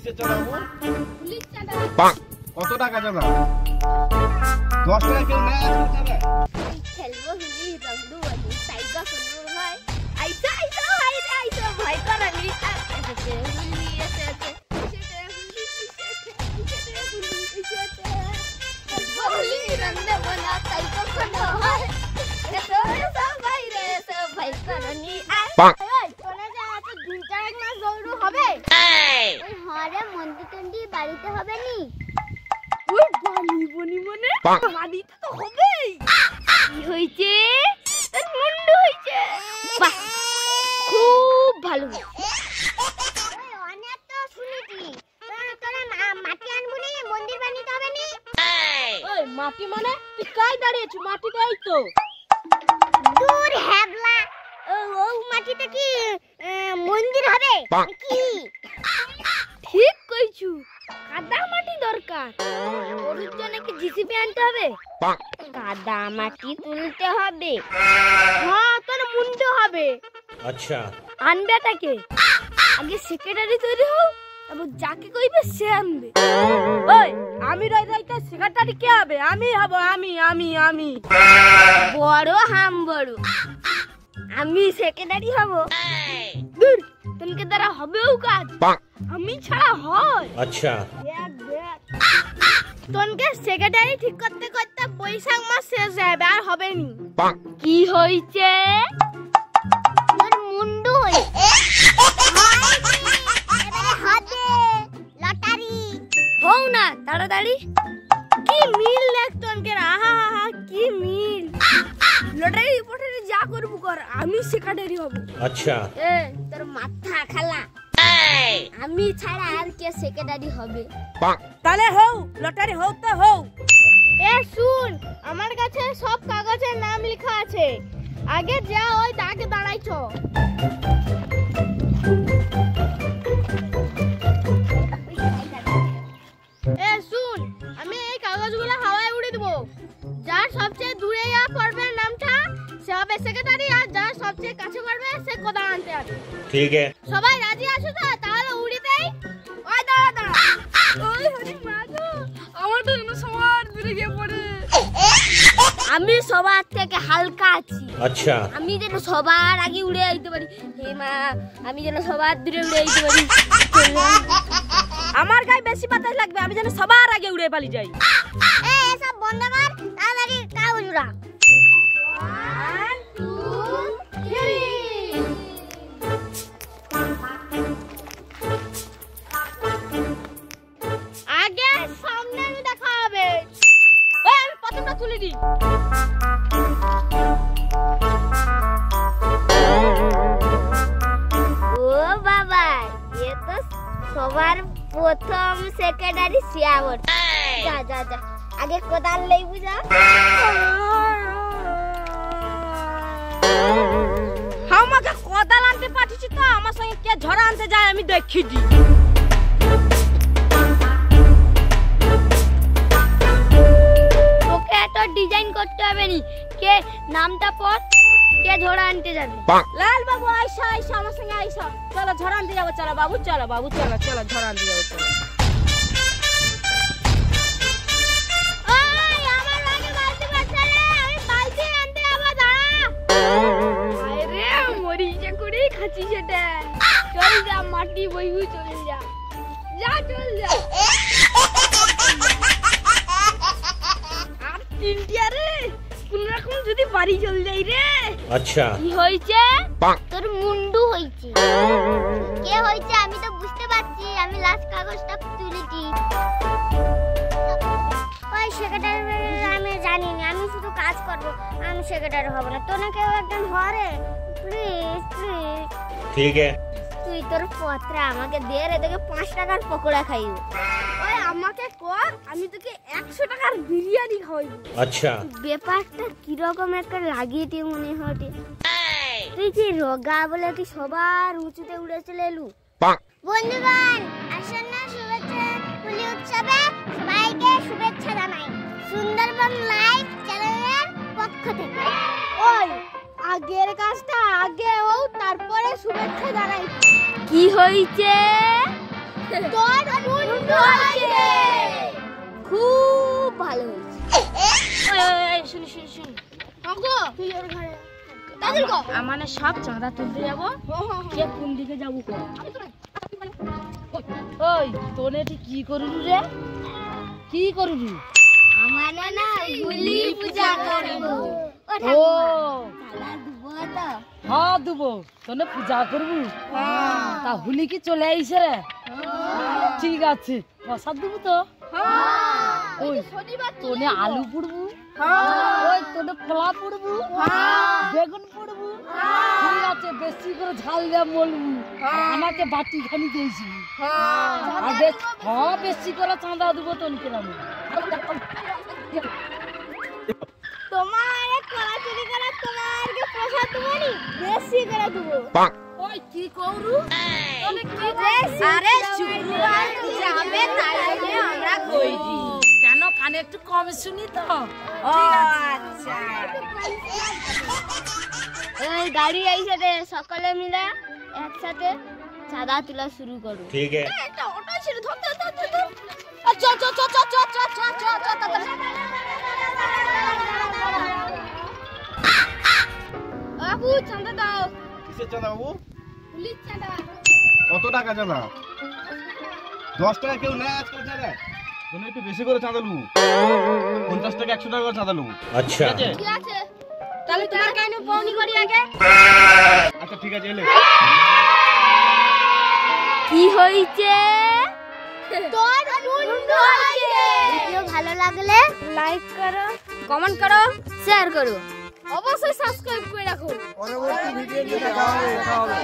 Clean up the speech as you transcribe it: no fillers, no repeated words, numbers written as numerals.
কিসে চালাবো? কত টাকা যাবে? 10 টাকা কেউ নেয় আজকে চালায়? খেলবো হুলি রংদু বলি সাইডা কোনো হয় আইসা ভাই রে আইসা ভাই করালি এসে হুলি এসে হুলি রংদু বলা সাইডা কোনো হয় এসে ভাই রে এসে ভাই করালি এই কোনে যা এত দুইটা এক মাস দৌড়ু হবে ওই হরে মন্দির টন্ডি বাড়িতে হবে নি ওই বনি মনে বাড়িতে তো হবেই কি হইছে তোর মুন্ডু হইছে বাহ খুব ভালো ওই অনেক তো শুনেছি তোরা মাটি আনবুনি মন্দির বানাতে হবে নি ওই মাটি মানে তুই কাই দাঁড়িয়েছ মাটি তো এই তো দূর হেবলা ও মাটিতে কি মন্দির হবে কি ঠিক কইছু কাদা মাটি দরকার ওর জন্য কি জিসিবি আনতে হবে কাদা মাটি তুলতে হবে হ্যাঁ তোর মুন্ডু হবে আচ্ছা আনবেটাকে আগে সেক্রেটারি তৈরি হও তারপর যাকে কইবে সে আনবে ওই আমি রাইতে সেক্রেটারি কে হবে আমি হব আমি বড় হাম বড় আমি সেক্রেটারি হব দূর তোমাকে দ্বারা হবেও কাজ আমি ছাড়া হয় আচ্ছা তোনকে সেক্রেটারি ঠিক করতে করতে বৈশাখ মাস শেষ হবে আর হবে নি কি হইছে তোর মুন্ডু হইছে এবারে হবে লটারি হও না তাড়াতাড়ি কি মিল দেখ তোনকে আহা কি মিল লটারি রিপোর্টারে যা করব কর আমি সেক্রেটারি হব আচ্ছা এ তোর মাথা খালা আমি ছাড়া আর কে সেক্রেটারি হবে তাহলে হও লটারি হও তো হও এ শুন আমার কাছে সব কাগজের নাম লেখা আছে আগে যা ওই দাগে দাঁড়াইছো এ শুন আমি এই কাগজগুলো হাওয়ায় উড়িয়ে দেব যার সবচেয়ে দূরে যা পড়বে নামটা সে হবে সেক্রেটারি আর যার সবচেয়ে কাছে পড়বে সে কোদা আনতে হবে ঠিক আছে সবাই রাজি আছো তো তাহলে উড়ি দেই ওই দাঁড়া ওই হরি মাগো আমার তো যেন সবার দূরে গিয়ে পড়ে আমি সবার থেকে হালকা আছি আচ্ছা আমি যেন সবার আগে উড়ে আইতে পারি হে মা আমি যেন সবার দূরে উড়ে আইতে পারি আমার গায়ে বেশি বাতাস লাগবে আমি যেন সবার আগে উড়ে পালি যাই এই সব বন্ধ কর তাড়াতাড়ি কাগজ উড়া 1 2 3 আগে সামনে দেখা হবে ওই আমি প্রথমটা তুলে দিই ও বাবা এ তো সবার প্রথম সেক্রেটারি সিয়াবর যা আগে কোদাল লই বুঝা আমাকে কোদাল আনতে পাঠিয়েছি তো আমার সঙ্গে কে ঝড়া আনতে যায় আমি দেখি দি তোকে এত ডিজাইন করতে হবে নি কে নামটা পড় কে ঝড়া আনতে যাবে লাল বাবু আইসা আমার সঙ্গে আইসা চলো ঝড়া আনতে যাবো চলো বাবু চলো ঝড়া আনতে যাবো চলো খাচ্ছি সেটা চল যা মাটি বইবু চল যা চল যা আর তিনটিয়া রে কোন রকম যদি বাড়ি চল যাই রে আচ্ছা কি হইছে তোর মুন্ডু হইছে কে হইছে আমি তো বুঝতে পারছি আমি লাস্ট কাগজটা তুলেছি ওই সেক্রেটারি আমি জানি না আমি শুধু কাজ করব আমি সেক্রেটারি হব না তোরা কেউ একজন হরে প্লিজ ঠিক আছে তুই তোর পত্র আমাকে দে রে তোকে 5 টাকার পকোড়া খাইও ওই আমাকে কর আমি তোকে 100 টাকার বিরিয়ানি খাওয়াইব আচ্ছা ব্যাপারটা কি রকম একটা লাগিয়েতে মনে হতে তুই কি রোগা বলে কি সবার উঁচুতে উড়ে চলে এলু বন্ধুগণ আসন্ন শুভেচ্ছা হোলি উৎসবে সবাইকে শুভেচ্ছা জানাই সুন্দরবন লাইভ চ্যানেলের পক্ষ থেকে ওই আগের কাজটা আগে ও তারপরে শুভেচ্ছা জানাই কি হইছে তোর হয়েছে, খুব ভালো হয়েছে। শুনি শুনি শুনি তুই ওর ঘরে দাদুর গো আমানে সব চাঁদা তুলতে যাবো, কে কোন দিকে যাবো? ওই তোনে তুই কি করবি রে? কি করবি? আমানে না হুলি পূজা করব। ও চাঁদা দেব তো? হ্যাঁ দেবো, তোনে পূজা করবি। তা হুলি কি চলে আইসে রে? ঠিক আছে, প্রসাদ দেবো তো। ওই তোনে আলু পুড়বু, ওই তোনে ফলা পুড়বু, বেগুন পুড়বু। ঠিক আছে, বেশি করে ঝাল দিয়ে বলবু, আমাকে বাটি খানি দিয়েছি। আর বেশি করে চাঁদা দেবো তোনকে আমি। তোমার কলা চুরি করে তোমারকে প্রসাদ দেবো নি, বেশি করে দেবো। ওই কি করু? তোনে কি আরে শুক্রবার যাবে তাই জন্য আমরা কইছি। কেন কানে একটু কম শুনি তো। আচ্ছা এই গাড়ি আইছে রে, সকলে মিলে একসাথে চাঁদা তোলা শুরু করো। ঠিক আছে। একটা অটো ছিল, ধর ধর ধর ধর। আচ্ছা আচ্ছা আচ্ছা আচ্ছা আচ্ছা আচ্ছা আচ্ছা বাবু চাঁদা দাও। কিসের চাঁদা বাবু? পুলিশ চাঁদা। কত টাকা চাঁদা? 10 টাকা কেউ নেয় আজকাল চাঁদা? তুমি একটু বেশি করে চাঁদা লু, 50 টাকা 100 টাকা করে চাঁদা লু। আচ্ছা ঠিক আছে, তাহলে তোমার কেন পৌনি করি আগে। আচ্ছা ঠিক আছে, এলে কি হইছে? তোর মুন্ডু হইছে। ভিডিও ভালো লাগলে লাইক করো, কমেন্ট করো, শেয়ার করো, অবশ্যই সাবস্ক্রাইব করে রাখো। পরবর্তী ভিডিও দেখা হবে।